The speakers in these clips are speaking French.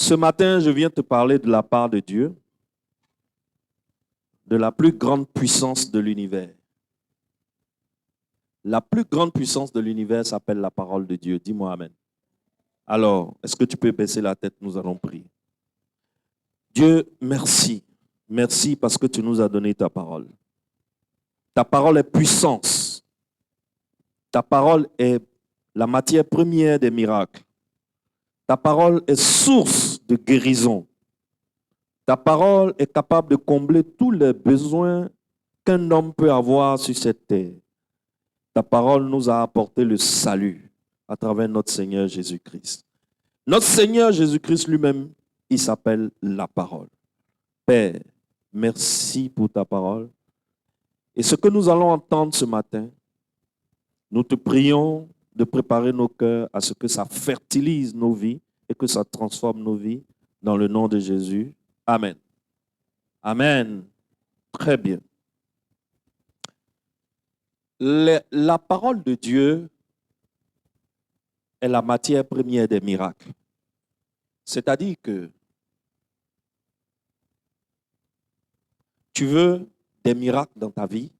Ce matin, je viens te parler de la part de Dieu, de la plus grande puissance de l'univers. La plus grande puissance de l'univers s'appelle la parole de Dieu. Dis-moi Amen. Alors, est-ce que tu peux baisser la tête? Nous allons prier. Dieu, merci. Merci parce que tu nous as donné ta parole. Ta parole est puissance. Ta parole est la matière première des miracles. Ta parole est source de guérison. Ta parole est capable de combler tous les besoins qu'un homme peut avoir sur cette terre. Ta parole nous a apporté le salut à travers notre Seigneur Jésus-Christ. Notre Seigneur Jésus-Christ lui-même, il s'appelle la parole. Père, merci pour ta parole. Et ce que nous allons entendre ce matin, nous te prions de préparer nos cœurs à ce que ça fertilise nos vies et que ça transforme nos vies dans le nom de Jésus. Amen. Amen. Très bien. La parole de Dieu est la matière première des miracles. C'est-à-dire que tu veux des miracles dans ta vie.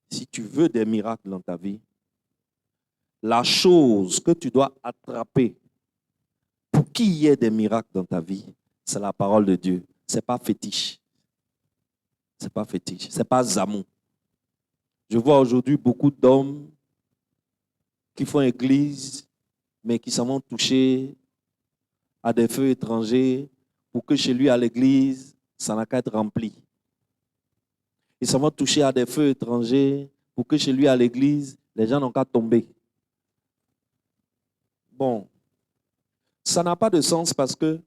Si tu veux des miracles dans ta vie, la chose que tu dois attraper pour qu'il y ait des miracles dans ta vie, c'est la parole de Dieu. Ce n'est pas fétiche. Ce n'est pas fétiche. Ce n'est pas zamou. Je vois aujourd'hui beaucoup d'hommes qui font église, mais qui s'en vont toucher à des feux étrangers pour que chez lui à l'église, ça n'a qu'à être rempli. Ils s'en vont toucher à des feux étrangers pour que chez lui à l'église, les gens n'ont qu'à tomber. Bon, ça n'a pas de sens parce que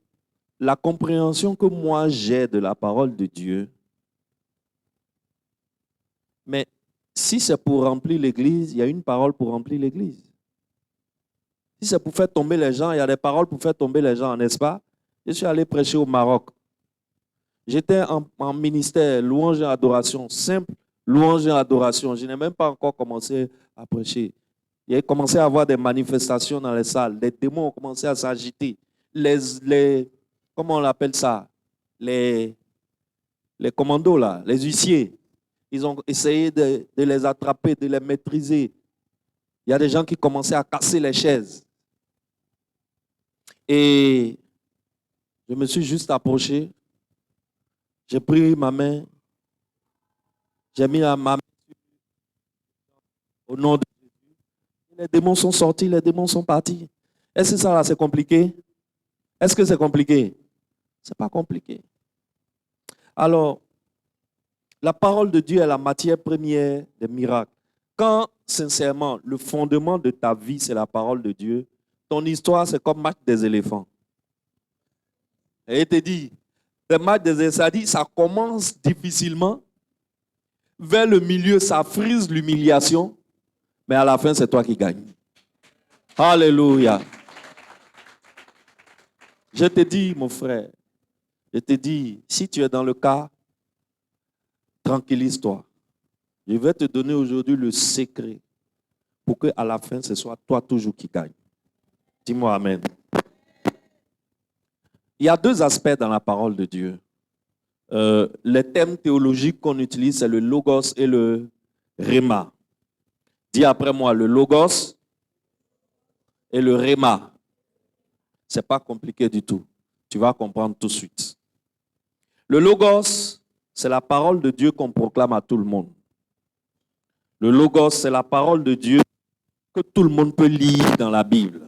la compréhension que moi j'ai de la parole de Dieu, mais si c'est pour remplir l'église, il y a une parole pour remplir l'église. Si c'est pour faire tomber les gens, il y a des paroles pour faire tomber les gens, n'est-ce pas? Je suis allé prêcher au Maroc. J'étais en ministère, louange et adoration, simple louange et adoration. Je n'ai même pas encore commencé à prêcher. Il a commencé à avoir des manifestations dans les salles. Les démons ont commencé à s'agiter. Comment on appelle ça? Les commandos, là, les huissiers. Ils ont essayé de les attraper, de les maîtriser. Il y a des gens qui commençaient à casser les chaises. Et je me suis juste approché. J'ai pris ma main. J'ai mis ma main au nom de Jésus. Les démons sont sortis, les démons sont partis. Est-ce que ça là, c'est compliqué? Est-ce que c'est compliqué? Ce n'est pas compliqué. Alors, la parole de Dieu est la matière première des miracles. Quand, sincèrement, le fondement de ta vie, c'est la parole de Dieu, ton histoire, c'est comme match des éléphants. Et il te dit, le match des éléphants, ça dit, ça commence difficilement. Vers le milieu, ça frise l'humiliation. Mais à la fin, c'est toi qui gagnes. Alléluia. Je te dis, mon frère, je te dis, si tu es dans le cas, tranquillise-toi. Je vais te donner aujourd'hui le secret pour qu'à la fin, ce soit toi toujours qui gagne. Dis-moi Amen. Il y a deux aspects dans la parole de Dieu. Les thèmes théologiques qu'on utilise, c'est le logos et le rhéma. Dis après moi, le logos et le rhéma. Ce n'est pas compliqué du tout. Tu vas comprendre tout de suite. Le logos, c'est la parole de Dieu qu'on proclame à tout le monde. Le logos, c'est la parole de Dieu que tout le monde peut lire dans la Bible.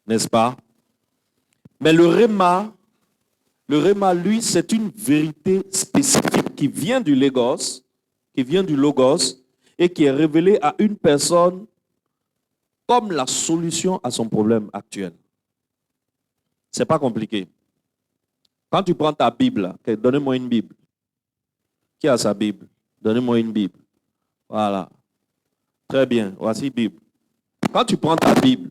N'est-ce pas? Mais le rhéma, lui, c'est une vérité spécifique qui vient du logos, et qui est révélée à une personne comme la solution à son problème actuel. Ce n'est pas compliqué. Quand tu prends ta Bible, okay, donnez-moi une Bible. Qui a sa Bible? Donnez-moi une Bible. Voilà. Très bien. Voici Bible. Quand tu prends ta Bible,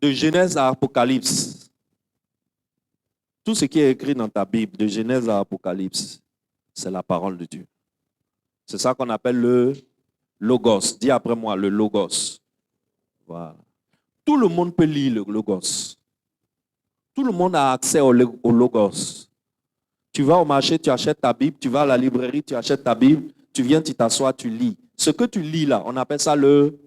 de Genèse à Apocalypse, tout ce qui est écrit dans ta Bible, de Genèse à Apocalypse, c'est la parole de Dieu. C'est ça qu'on appelle le logos. Dis après moi, le logos. Voilà. Tout le monde peut lire le logos. Tout le monde a accès au logos. Tu vas au marché, tu achètes ta Bible. Tu vas à la librairie, tu achètes ta Bible. Tu viens, tu t'assois, tu lis. Ce que tu lis là, on appelle ça le...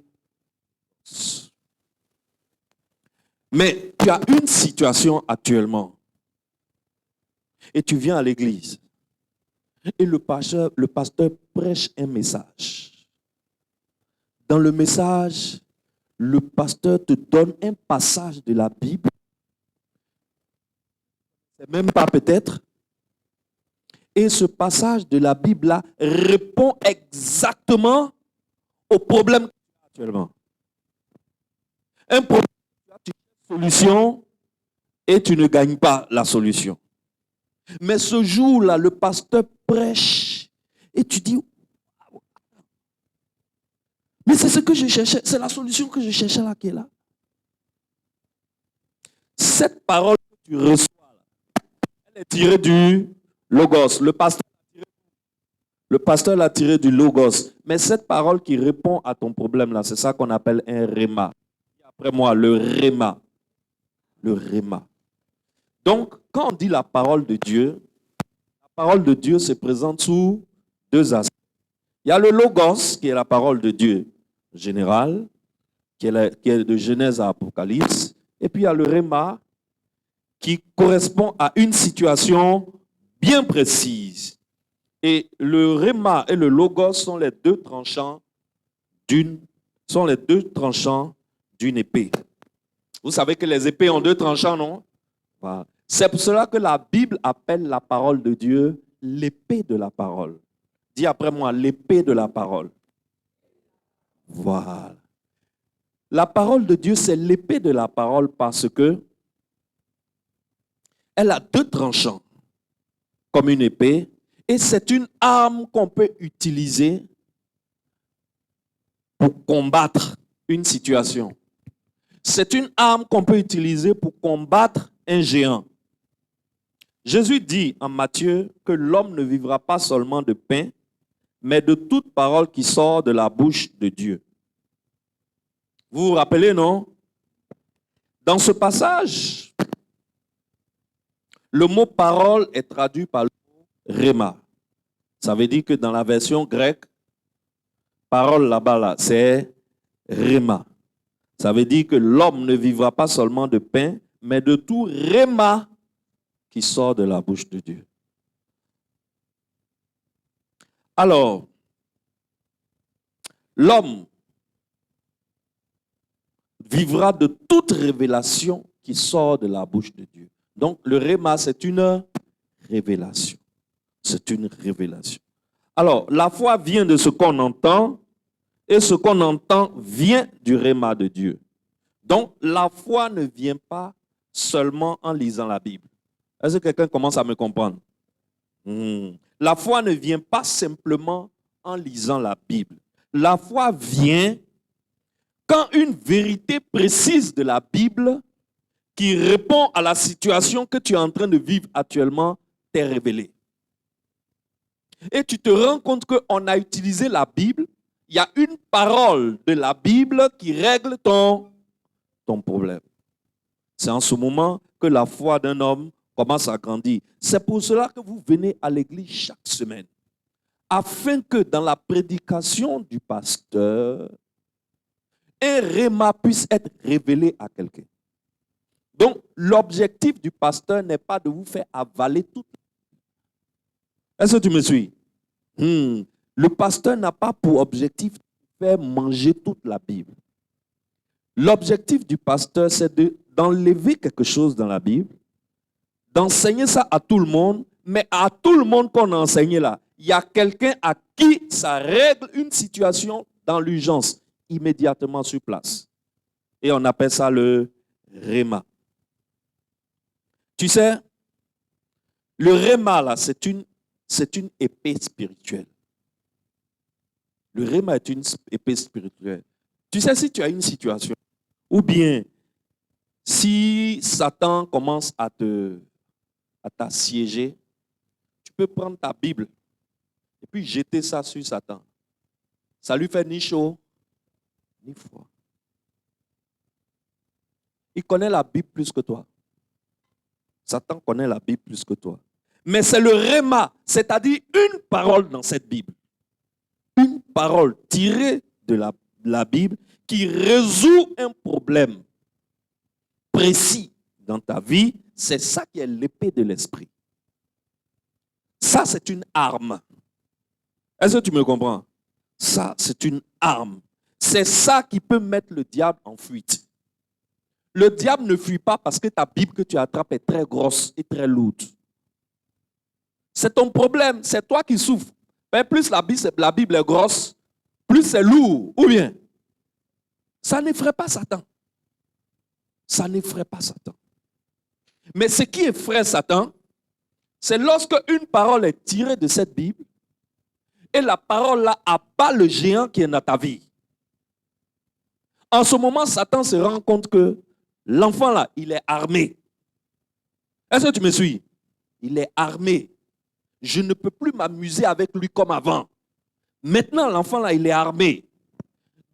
Mais tu as une situation actuellement. Et tu viens à l'église. Et le pasteur prêche un message. Dans le message, le pasteur te donne un passage de la Bible. C'est même pas peut-être. Et ce passage de la Bible-là répond exactement au problème actuellement. Un problème, tu as une solution et tu ne gagnes pas la solution. Mais ce jour-là, le pasteur prêche et tu dis, mais c'est ce que je cherchais, c'est la solution que je cherchais là qui est là. Cette parole que tu reçois, elle est tirée du Logos. Le pasteur l'a tirée du Logos. Mais cette parole qui répond à ton problème là, c'est ça qu'on appelle un réma. Après moi, le réma. Le réma. Donc, quand on dit la parole de Dieu se présente sous deux aspects. Il y a le Logos, qui est la parole de Dieu générale, qui est de Genèse à Apocalypse. Et puis il y a le Réma, qui correspond à une situation bien précise. Et le Réma et le Logos sont les deux tranchants d'une épée. Vous savez que les épées ont deux tranchants, non? Voilà. C'est pour cela que la Bible appelle la parole de Dieu l'épée de la parole. Dis après moi, l'épée de la parole. Voilà. La parole de Dieu, c'est l'épée de la parole parce que elle a deux tranchants comme une épée et c'est une arme qu'on peut utiliser pour combattre une situation. C'est une arme qu'on peut utiliser pour combattre un géant. Jésus dit en Matthieu que l'homme ne vivra pas seulement de pain, mais de toute parole qui sort de la bouche de Dieu. Vous vous rappelez, non? Dans ce passage, le mot parole est traduit par le mot réma. Ça veut dire que dans la version grecque, parole là-bas, là, c'est réma. Ça veut dire que l'homme ne vivra pas seulement de pain, mais de tout réma qui sort de la bouche de Dieu. Alors, l'homme vivra de toute révélation qui sort de la bouche de Dieu. Donc, le réma, c'est une révélation. C'est une révélation. Alors, la foi vient de ce qu'on entend et ce qu'on entend vient du réma de Dieu. Donc, la foi ne vient pas seulement en lisant la Bible. Est-ce que quelqu'un commence à me comprendre? La foi ne vient pas simplement en lisant la Bible. La foi vient quand une vérité précise de la Bible qui répond à la situation que tu es en train de vivre actuellement t'est révélée. Et tu te rends compte qu'on a utilisé la Bible, il y a une parole de la Bible qui règle ton problème. C'est en ce moment que la foi d'un homme commence à grandir. C'est pour cela que vous venez à l'église chaque semaine, afin que dans la prédication du pasteur, un réma puisse être révélé à quelqu'un. Donc, l'objectif du pasteur n'est pas de vous faire avaler toute. Est-ce que tu me suis? Le pasteur n'a pas pour objectif de faire manger toute la Bible. L'objectif du pasteur, c'est d'enlever quelque chose dans la Bible, d'enseigner ça à tout le monde, mais à tout le monde qu'on a enseigné là, il y a quelqu'un à qui ça règle une situation dans l'urgence, immédiatement sur place. Et on appelle ça le réma. Tu sais, le réma là, c'est une épée spirituelle. Le réma est une épée spirituelle. Tu sais, si tu as une situation, ou bien si Satan commence à t'assiéger, tu peux prendre ta Bible et puis jeter ça sur Satan. Ça lui fait ni chaud, ni froid. Il connaît la Bible plus que toi. Satan connaît la Bible plus que toi. Mais c'est le réma, c'est-à-dire une parole dans cette Bible. Une parole tirée de la Bible qui résout un problème précis dans ta vie. C'est ça qui est l'épée de l'esprit. Ça, c'est une arme. Est-ce que tu me comprends? Ça, c'est une arme. C'est ça qui peut mettre le diable en fuite. Le diable ne fuit pas parce que ta Bible que tu attrapes est très grosse et très lourde. C'est ton problème, c'est toi qui souffres. Mais plus la Bible est grosse, plus c'est lourd, ou bien. Ça n'effraie pas Satan. Ça n'effraie pas Satan. Mais ce qui effraie Satan, c'est lorsque une parole est tirée de cette Bible et la parole là abat le géant qui est dans ta vie. En ce moment, Satan se rend compte que l'enfant là, il est armé. Est-ce que tu me suis? Il est armé. Je ne peux plus m'amuser avec lui comme avant. Maintenant, l'enfant là, il est armé.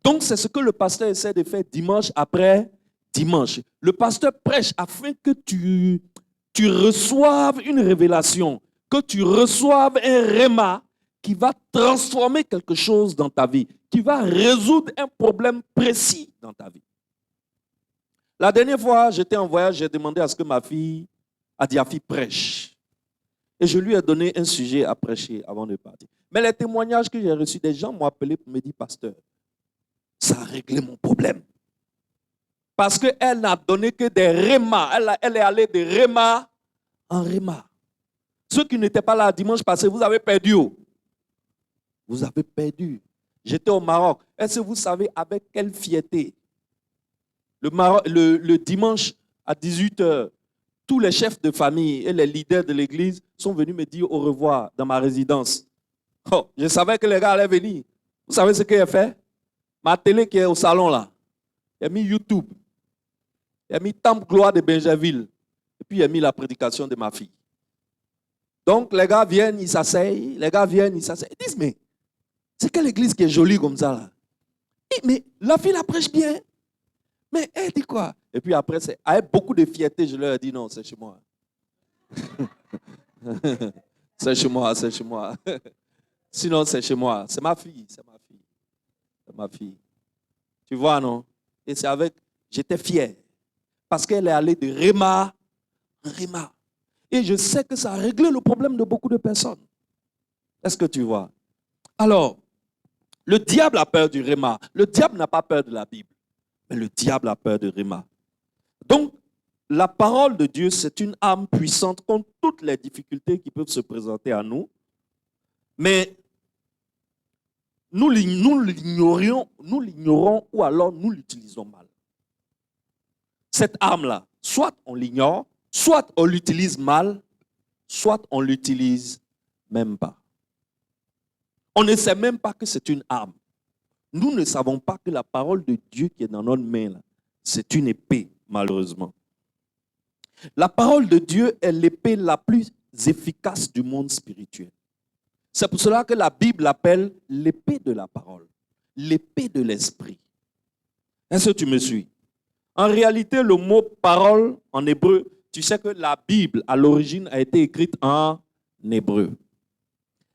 Donc, c'est ce que le pasteur essaie de faire dimanche après dimanche. Le pasteur prêche afin que tu reçoives une révélation, que tu reçoives un réma qui va transformer quelque chose dans ta vie, qui va résoudre un problème précis dans ta vie. La dernière fois, j'étais en voyage, j'ai demandé à ce que ma fille, Adiafi, prêche. Et je lui ai donné un sujet à prêcher avant de partir. Mais les témoignages que j'ai reçus, des gens m'ont appelé pour me dire, pasteur, ça a réglé mon problème. Parce qu'elle n'a donné que des rémas. Elle est allée de réma en réma. Ceux qui n'étaient pas là dimanche passé, vous avez perdu. Vous avez perdu. J'étais au Maroc. Est-ce que vous savez avec quelle fierté le dimanche à 18h, tous les chefs de famille et les leaders de l'église sont venus me dire au revoir dans ma résidence. Oh, je savais que les gars allaient venir. Vous savez ce qu'il a fait? Ma télé qui est au salon là, il a mis YouTube. Il a mis Temple Gloire de Benjerville. Et puis il a mis la prédication de ma fille. Donc les gars viennent, ils s'asseyent. Les gars viennent, ils s'asseyent. Ils disent, mais c'est quelle église qui est jolie comme ça là? Mais la fille la prêche bien. Mais elle dit quoi? Et puis après, avec beaucoup de fierté, je leur ai dit non, c'est chez moi. C'est chez moi, c'est chez moi. Sinon, c'est chez moi. C'est ma fille, c'est ma fille. C'est ma fille. Tu vois, non? Et c'est avec... J'étais fier. Parce qu'elle est allée de réma en réma. Et je sais que ça a réglé le problème de beaucoup de personnes. Est-ce que tu vois? Alors, le diable a peur du réma. Le diable n'a pas peur de la Bible. Mais le diable a peur de réma. Donc, la parole de Dieu, c'est une arme puissante contre toutes les difficultés qui peuvent se présenter à nous. Mais nous l'ignorons ou alors nous l'utilisons mal. Cette arme-là, soit on l'ignore, soit on l'utilise mal, soit on ne l'utilise même pas. On ne sait même pas que c'est une arme. Nous ne savons pas que la parole de Dieu qui est dans notre main, là, c'est une épée, malheureusement. La parole de Dieu est l'épée la plus efficace du monde spirituel. C'est pour cela que la Bible l'appelle l'épée de la parole, l'épée de l'esprit. Est-ce que tu me suis? En réalité, le mot parole en hébreu, tu sais que la Bible à l'origine a été écrite en hébreu.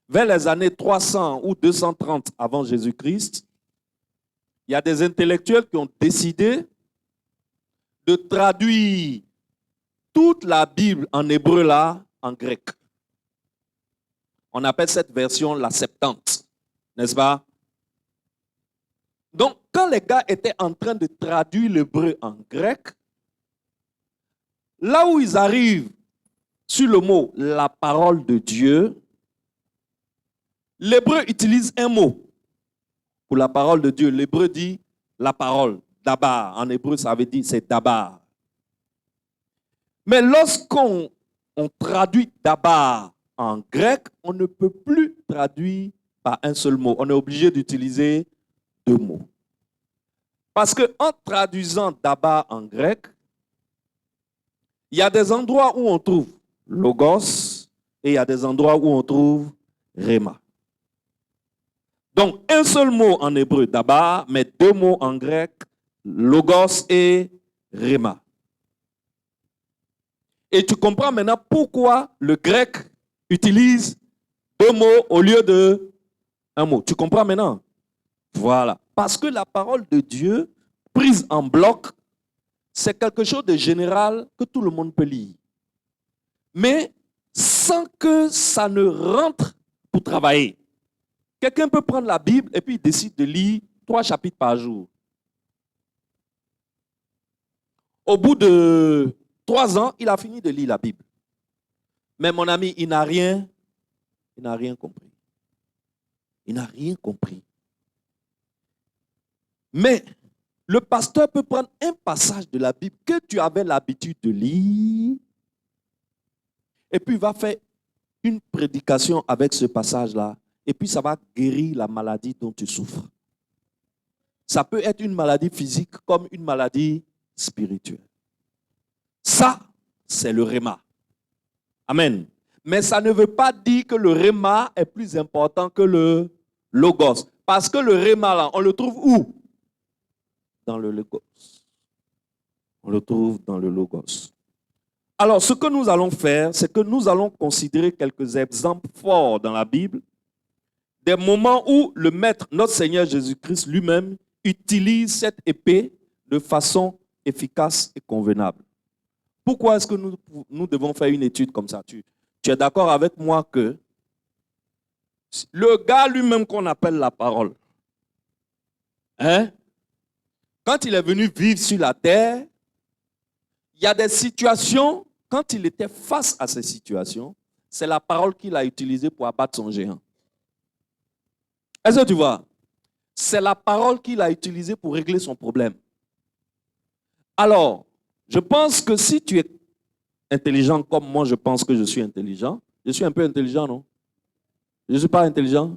Vers les années 300 ou 230 avant Jésus-Christ, il y a des intellectuels qui ont décidé de traduire toute la Bible en hébreu là en grec. On appelle cette version la Septante, n'est-ce pas? Donc, quand les gars étaient en train de traduire l'hébreu en grec, là où ils arrivent sur le mot la parole de Dieu, l'hébreu utilise un mot pour la parole de Dieu. L'hébreu dit la parole, dabar. En hébreu, ça veut dire c'est dabar. Mais lorsqu'on traduit dabar en grec, on ne peut plus traduire par un seul mot. On est obligé d'utiliser deux mots. Parce qu'en traduisant dabar en grec, il y a des endroits où on trouve logos et il y a des endroits où on trouve réma. Donc, un seul mot en hébreu, dabar, mais deux mots en grec, logos et réma. Et tu comprends maintenant pourquoi le grec utilise 2 mots au lieu de un mot. Tu comprends maintenant? Voilà. Parce que la parole de Dieu, prise en bloc, c'est quelque chose de général que tout le monde peut lire. Mais sans que ça ne rentre pour travailler. Quelqu'un peut prendre la Bible et puis il décide de lire 3 chapitres par jour. Au bout de 3 ans, il a fini de lire la Bible. Mais mon ami, il n'a rien compris. Il n'a rien compris. Mais le pasteur peut prendre un passage de la Bible que tu avais l'habitude de lire et puis il va faire une prédication avec ce passage-là et puis ça va guérir la maladie dont tu souffres. Ça peut être une maladie physique comme une maladie spirituelle. Ça, c'est le réma. Amen. Mais ça ne veut pas dire que le réma est plus important que le logos. Parce que le réma, là, on le trouve où? Dans le logos. On le trouve dans le logos. Alors, ce que nous allons faire, c'est que nous allons considérer quelques exemples forts dans la Bible, des moments où le Maître, notre Seigneur Jésus-Christ lui-même, utilise cette épée de façon efficace et convenable. Pourquoi est-ce que nous devons faire une étude comme ça? Tu es d'accord avec moi que le gars lui-même qu'on appelle la parole, quand il est venu vivre sur la terre, il y a des situations, quand il était face à ces situations, c'est la parole qu'il a utilisée pour abattre son géant. Est-ce que tu vois? C'est la parole qu'il a utilisée pour régler son problème. Alors, je pense que si tu es intelligent comme moi, je pense que je suis intelligent. Je suis un peu intelligent, non? Je ne suis pas intelligent?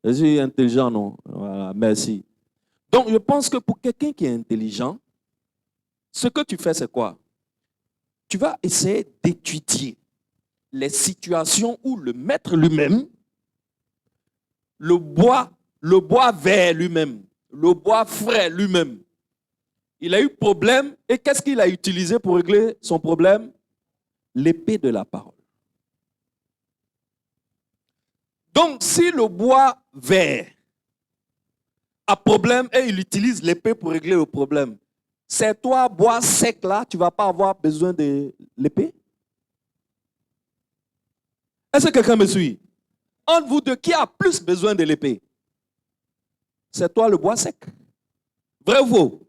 Je suis intelligent, non? Voilà, merci. Donc, je pense que pour quelqu'un qui est intelligent, ce que tu fais, c'est quoi? Tu vas essayer d'étudier les situations où le maître lui-même, le bois vert lui-même, le bois frais lui-même, il a eu problème et qu'est-ce qu'il a utilisé pour régler son problème? L'épée de la parole. Donc, si le bois vert a problème et il utilise l'épée pour régler le problème, c'est toi, bois sec là, tu ne vas pas avoir besoin de l'épée? Est-ce que quelqu'un me suit? Entre vous deux, qui a plus besoin de l'épée? C'est toi le bois sec. Vrai ou faux?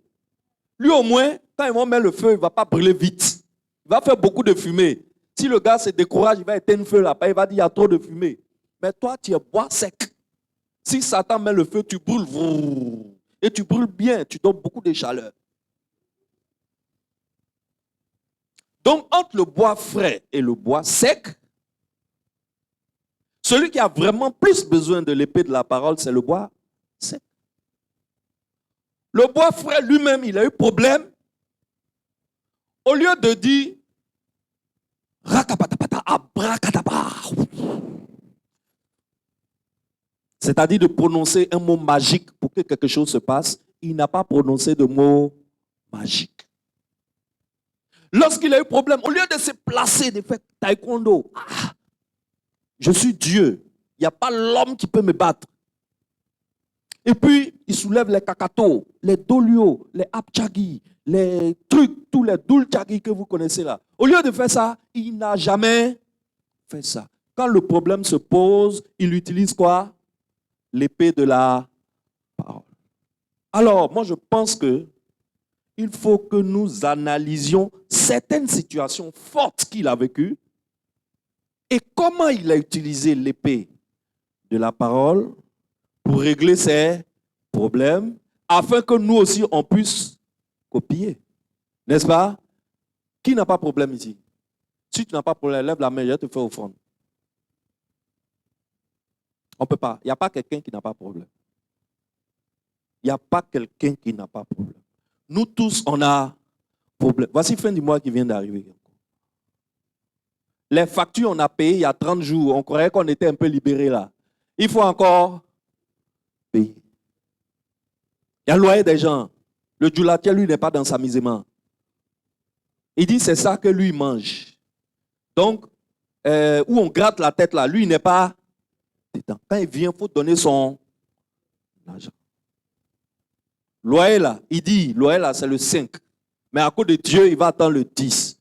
Lui au moins, quand ils vont mettre le feu, il ne va pas brûler vite. Il va faire beaucoup de fumée. Si le gars se décourage, il va éteindre le feu là-bas, il va dire il y a trop de fumée. Mais toi, tu es bois sec. Si Satan met le feu, tu brûles. Et tu brûles bien, tu donnes beaucoup de chaleur. Donc, entre le bois frais et le bois sec, celui qui a vraiment plus besoin de l'épée de la parole, c'est le bois sec. Le bois frais lui-même, il a eu problème. Au lieu de dire rakapatapata, abracadabra, c'est-à-dire de prononcer un mot magique pour que quelque chose se passe, il n'a pas prononcé de mot magique. Lorsqu'il a eu problème, au lieu de se placer, de faire taekwondo, je suis Dieu, il n'y a pas l'homme qui peut me battre. Et puis, il soulève les kakato, les dolio, les apchagi, les trucs, tous les dulchagi que vous connaissez là. Au lieu de faire ça, il n'a jamais fait ça. Quand le problème se pose, il utilise quoi? L'épée de la parole. Alors, moi, je pense que il faut que nous analysions certaines situations fortes qu'il a vécues et comment il a utilisé l'épée de la parole pour régler ses problèmes, afin que nous aussi, on puisse copier. N'est-ce pas? Qui n'a pas de problème ici? Si tu n'as pas de problème, lève la main, je vais te faire offrande. On ne peut pas. Il n'y a pas quelqu'un qui n'a pas de problème. Il n'y a pas quelqu'un qui n'a pas de problème. Nous tous, on a problème. Voici fin du mois qui vient d'arriver. Les factures, on a payé il y a 30 jours. On croyait qu'on était un peu libérés là. Il faut encore payer. Il y a le loyer des gens. Le djoulatier, lui, n'est pas dans sa misement. Il dit c'est ça que lui mange. Donc, où on gratte la tête là, lui il n'est pas dedans. Quand il vient, il faut donner son argent. Loyer là, il dit, loyer là c'est le 5. Mais à cause de Dieu, il va attendre le 10.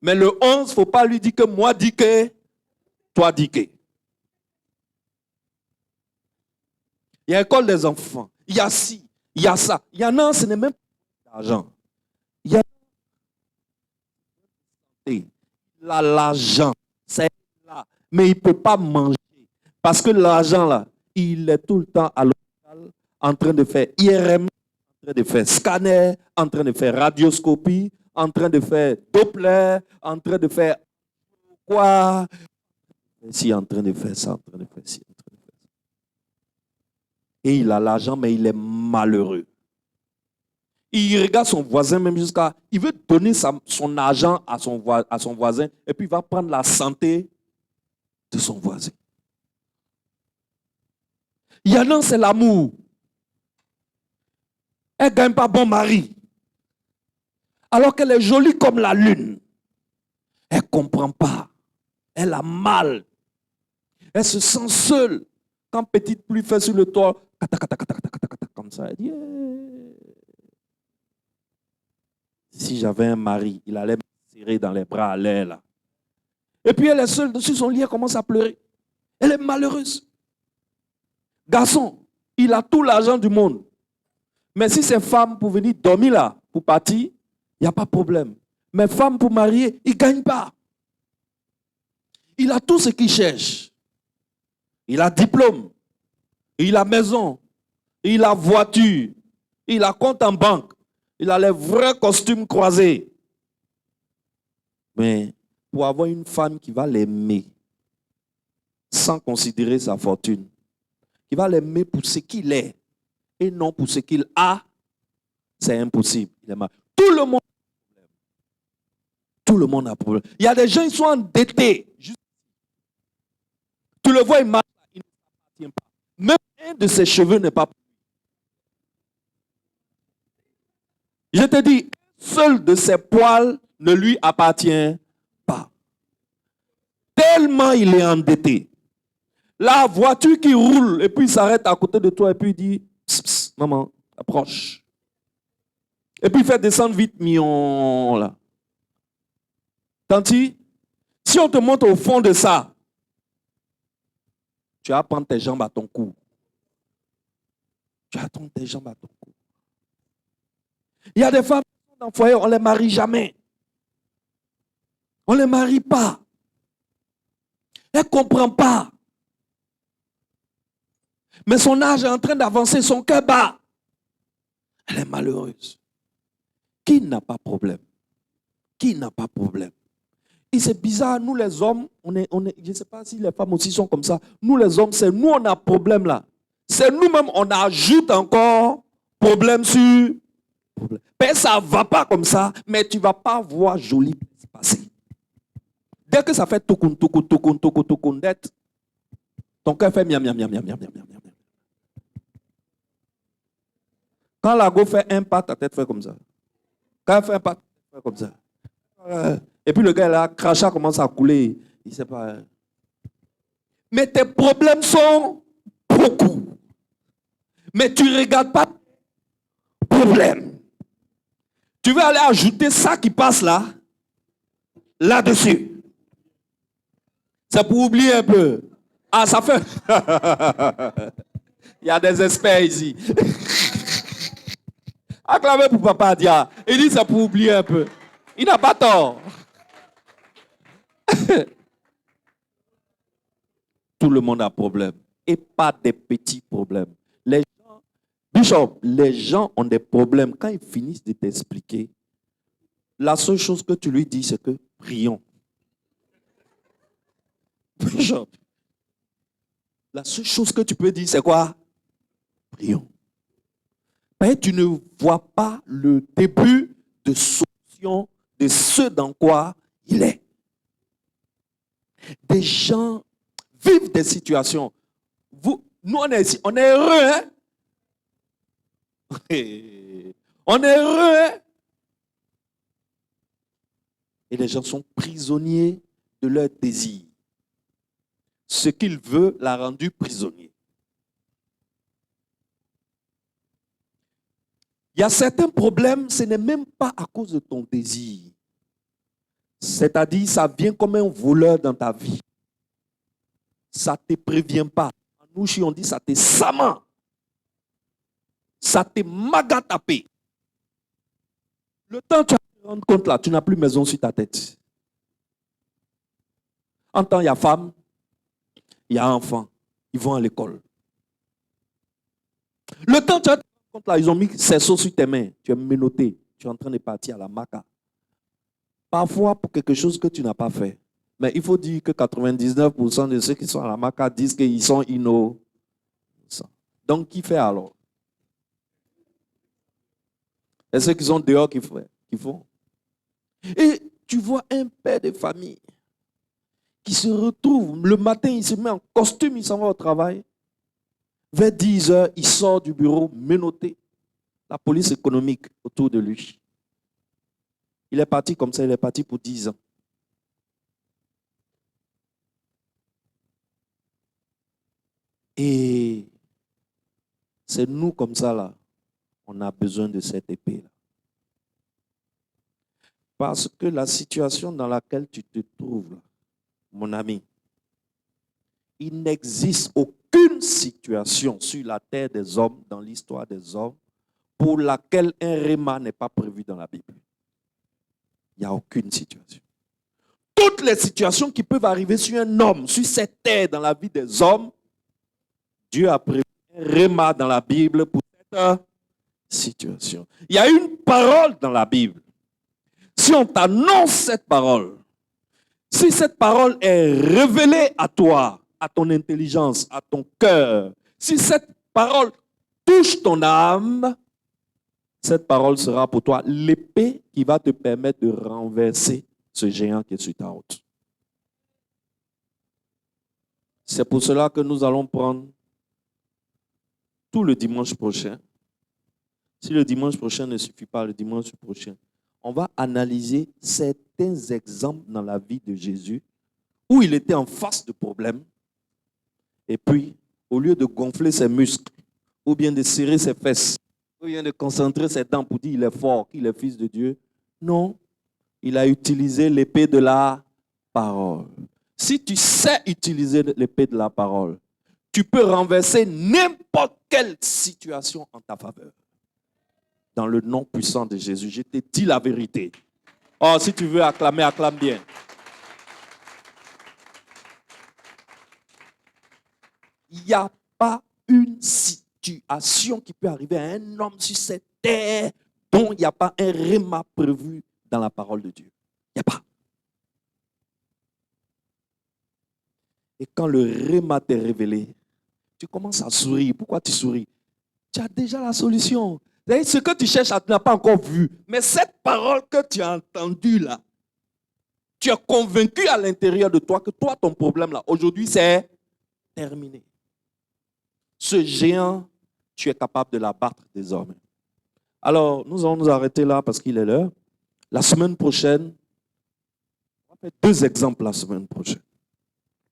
Mais le 11, il ne faut pas lui dire que moi dis que, toi dis que. Il y a l'école des enfants, il y a ci, il y a ça. Il y en a, ce n'est même pas l'argent. Il y a l'argent, c'est là, mais il ne peut pas manger. Parce que l'argent là, il est tout le temps à l'hôpital en train de faire IRM, en train de faire scanner, en train de faire radioscopie, en train de faire Doppler, en train de faire quoi? Si en train de faire ça, en train de faire ci, en train de faire ça. Et il a l'argent, mais il est malheureux. Il regarde son voisin même jusqu'à... Il veut donner son argent à son voisin et puis il va prendre la santé de son voisin. Il y en a, c'est l'amour. Elle ne gagne pas bon mari. Alors qu'elle est jolie comme la lune. Elle ne comprend pas. Elle a mal. Elle se sent seule. Quand petite pluie fait sur le toit, comme ça, elle dit... Si j'avais un mari, il allait me serrer dans les bras à l'air là. Et puis elle est seule dessus son lit, elle commence à pleurer. Elle est malheureuse. Garçon, il a tout l'argent du monde. Mais si c'est femme pour venir dormir là, pour partir, il n'y a pas de problème. Mais femme pour marier, il ne gagne pas. Il a tout ce qu'il cherche. Il a diplôme, il a maison, il a voiture, il a compte en banque, il a les vrais costumes croisés. Mais pour avoir une femme qui va l'aimer, sans considérer sa fortune, qui va l'aimer pour ce qu'il est et non pour ce qu'il a, c'est impossible. Tout le monde a problème. Il y a des gens qui sont endettés. Tu le vois, il marche, il ne s'appartient pas. Même un de ses cheveux n'est pas. Je te dis, seul de ses poils ne lui appartient pas. Tellement il est endetté. La voiture qui roule et puis il s'arrête à côté de toi et puis il dit, pss, pss, maman, approche. Et puis il fait descendre vite, mion, là. Tanti, si on te montre au fond de ça, tu vas prendre tes jambes à ton cou. Tu vas prendre tes jambes à ton cou. Il y a des femmes dans le foyer, on ne les marie jamais. On ne les marie pas. Elle ne comprend pas. Mais son âge est en train d'avancer, son cœur bat. Elle est malheureuse. Qui n'a pas de problème? Qui n'a pas de problème? Et c'est bizarre, nous les hommes, je ne sais pas si les femmes aussi sont comme ça. Nous les hommes, c'est nous on a problème là. C'est nous-mêmes, on ajoute encore problème sur problème. Mais ça ne va pas comme ça, mais tu ne vas pas voir joli se passer. Dès que ça fait toukoun, ton cœur fait miam, miam, miam, miam, miam, miam, miam. Quand la go fait un pas, ta tête fait comme ça. Quand elle fait un pas, ta tête fait comme ça. Et puis le gars là, crachat commence à couler. Il ne sait pas. Mais tes problèmes sont beaucoup. Mais tu ne regardes pas problème. Tu veux aller ajouter ça qui passe là, là-dessus. C'est pour oublier un peu. Ah, ça fait. Il y a des experts ici. Acclamez pour Papa Dia. Il dit c'est pour oublier un peu. Il n'a pas tort. Tout le monde a problème. Et pas des petits problèmes. Bishop, les gens ont des problèmes. Quand ils finissent de t'expliquer, la seule chose que tu lui dis, c'est que prions. Bishop, la seule chose que tu peux dire, c'est quoi? Prions. Mais tu ne vois pas le début de solution de ce dans quoi il est. Des gens vivent des situations. Nous, on est ici, on est heureux, hein? On est heureux, hein? Et les gens sont prisonniers de leurs désirs. Ce qu'il veut l'a rendu prisonnier. Il y a certains problèmes, ce n'est même pas à cause de ton désir. C'est-à-dire, ça vient comme un voleur dans ta vie. Ça ne te prévient pas. En nous, on dit ça te sama. Ça te magatapé. Le temps tu vas te rendre compte là, tu n'as plus maison sur ta tête. En temps, il y a femme, il y a enfant. Ils vont à l'école. Le temps tu vas te rendre compte là, ils ont mis cerceau sur tes mains. Tu es menotté. Tu es en train de partir à la maca. Parfois pour quelque chose que tu n'as pas fait. Mais il faut dire que 99% de ceux qui sont à la maca disent qu'ils sont innocents. Donc, qui fait alors? Et ceux qui sont dehors qui font. Et tu vois un père de famille qui se retrouve, le matin, il se met en costume, il s'en va au travail. Vers 10 heures, il sort du bureau menotté. La police économique autour de lui. Il est parti comme ça, il est parti pour 10 ans. Et c'est nous comme ça là, on a besoin de cette épée là. Parce que la situation dans laquelle tu te trouves, là, mon ami, il n'existe aucune situation sur la terre des hommes, dans l'histoire des hommes, pour laquelle un réma n'est pas prévu dans la Bible. Il n'y a aucune situation. Toutes les situations qui peuvent arriver sur un homme, sur cette terre, dans la vie des hommes, Dieu a prévu un réma dans la Bible pour cette situation. Il y a une parole dans la Bible. Si on t'annonce cette parole, si cette parole est révélée à toi, à ton intelligence, à ton cœur, si cette parole touche ton âme, cette parole sera pour toi l'épée qui va te permettre de renverser ce géant qui est sur ta route. C'est pour cela que nous allons prendre tout le dimanche prochain. Si le dimanche prochain ne suffit pas, le dimanche prochain, on va analyser certains exemples dans la vie de Jésus où il était en face de problèmes. Et puis, au lieu de gonfler ses muscles, ou bien de serrer ses fesses, ou bien de concentrer ses dents pour dire qu'il est fort, qu'il est fils de Dieu, non, il a utilisé l'épée de la parole. Si tu sais utiliser l'épée de la parole, tu peux renverser n'importe quelle situation en ta faveur. Dans le nom puissant de Jésus, je te dis la vérité. Oh, si tu veux acclamer, acclame bien. Il n'y a pas une situation qui peut arriver à un homme sur cette terre dont il n'y a pas un réma prévu dans la parole de Dieu. Il n'y a pas. Et quand le réma t'est révélé, tu commences à sourire. Pourquoi tu souris? Tu as déjà la solution. Ce que tu cherches, tu n'as pas encore vu. Mais cette parole que tu as entendue là, tu es convaincu à l'intérieur de toi que toi, ton problème là, aujourd'hui, c'est terminé. Ce géant, tu es capable de l'abattre désormais. Alors, nous allons nous arrêter là parce qu'il est l'heure. La semaine prochaine, on va faire 2 exemples la semaine prochaine.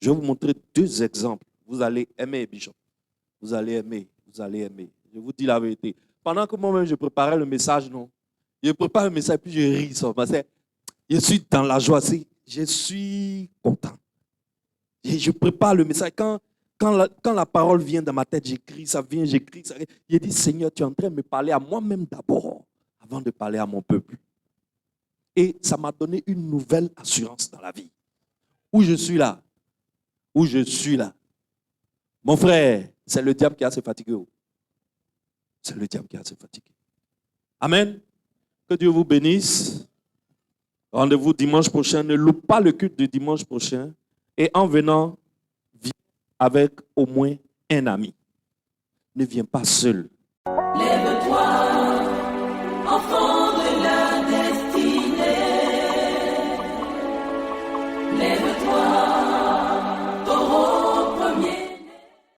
Je vais vous montrer 2 exemples. Vous allez aimer, Bishop. Vous allez aimer. Vous allez aimer. Je vous dis la vérité. Pendant que moi-même, je préparais le message, non. Je prépare le message, puis je ris. Parce que je suis dans la joie. Je suis content. Je prépare le message. Quand la parole vient dans ma tête, j'écris, ça vient, j'écris. Ça vient. Je dis, Seigneur, tu es en train de me parler à moi-même d'abord, avant de parler à mon peuple. Et ça m'a donné une nouvelle assurance dans la vie. Où je suis là. Où je suis là. Mon frère, c'est le diable qui a se fatigué. C'est le diable qui a se fatigué. Amen. Que Dieu vous bénisse. Rendez-vous dimanche prochain. Ne loupe pas le culte du dimanche prochain. Et en venant, viens avec au moins un ami. Ne viens pas seul.